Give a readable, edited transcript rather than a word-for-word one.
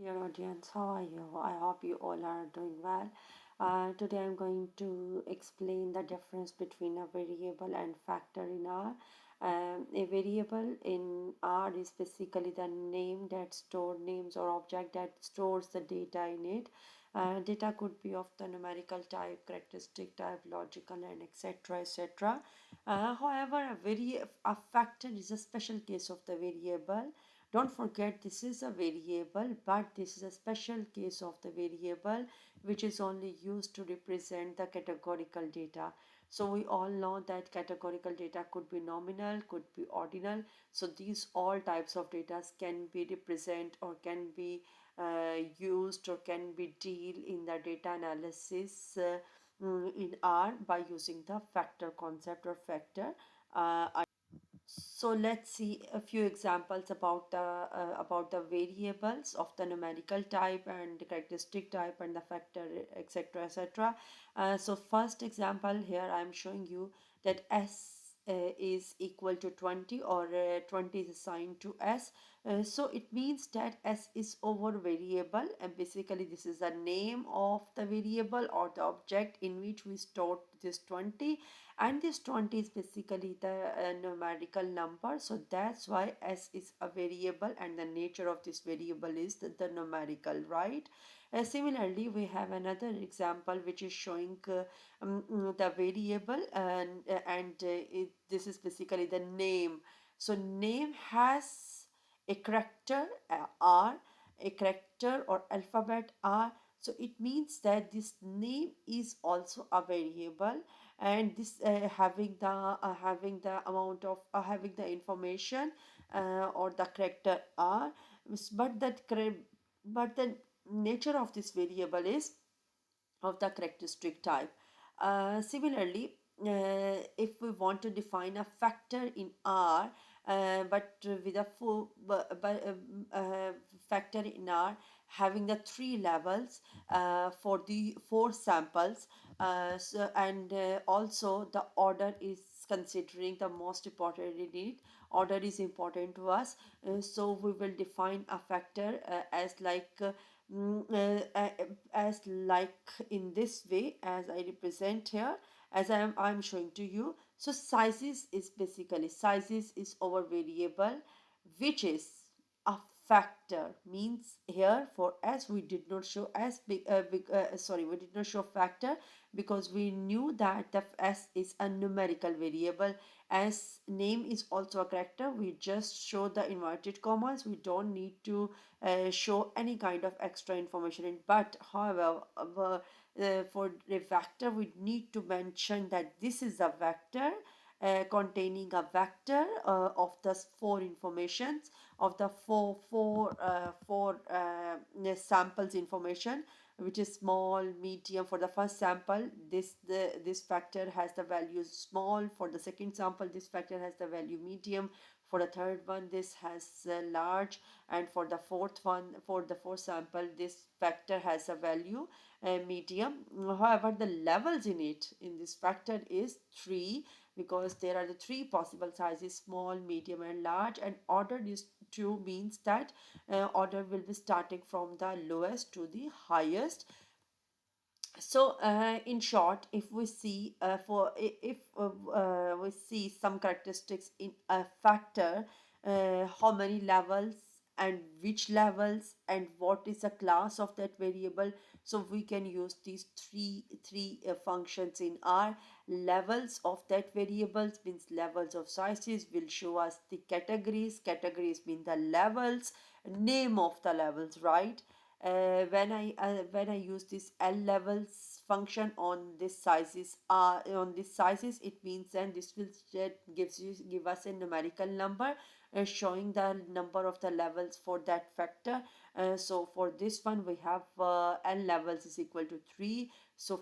dear audience. How are you? I hope you all are doing well. Today I'm going to explain the difference between a variable and factor in R. A variable in R is basically the name that store names or object that stores the data in it. Data could be of the numerical type, characteristic type, logical, and etc. etc. However, a factor is a special case of the variable. Don't forget, this is a variable, but this is a special case of the variable which is only used to represent the categorical data. So we all know that categorical data could be nominal, could be ordinal. So these all types of data can be represent or can be used or can be deal in the data analysis in R by using the factor concept or factor. So let's see a few examples about the variables of the numerical type and the characteristic type and the factor, etc., etc. So first example here I'm showing you that s is equal to 20, or 20 is assigned to s. So it means that s is over variable, and basically this is the name of the variable or the object in which we stored this 20, and this 20 is basically the numerical number. So that's why s is a variable and the nature of this variable is the numerical, right? Similarly, we have another example which is showing the variable, and this is basically the name. So name has a character r, a character or alphabet r. So it means that this name is also a variable, and this having the amount of having the information or the character r. But but the nature of this variable is of the characteristic type. Similarly, if we want to define a factor in R, but with a full factor in R having the three levels for the four samples, and also the order is considering the most important in it. Order is important to us, so we will define a factor as like as like in this way as I represent here, as I'm showing to you. So sizes is basically sizes is our variable, which is a factor. Means here for s we did not show as sorry, we did not show factor because we knew that the s is a numerical variable. As name is also a character, we just show the inverted commas. We don't need to show any kind of extra information in. But however, for a vector we need to mention that this is a vector containing a vector of the four informations of the four samples information, which is small, medium. For the first sample, this factor has the value small. For the second sample, this factor has the value medium. For the third one, this has large, and for the fourth one, for the fourth sample, this factor has a value medium. However, the levels in it in this factor is 3, because there are the three possible sizes: small, medium, and large. And order is 2 means that order will be starting from the lowest to the highest. So in short, if we see if we see some characteristics in a factor, how many levels and which levels and what is the class of that variable, so we can use these three functions in R. Levels of that variables means levels of sizes will show us the categories mean the levels, name of the levels, right? When I use this L levels function on this sizes, it means then this will give us a numerical number showing the number of the levels for that factor. So for this one we have L levels is equal to 3. So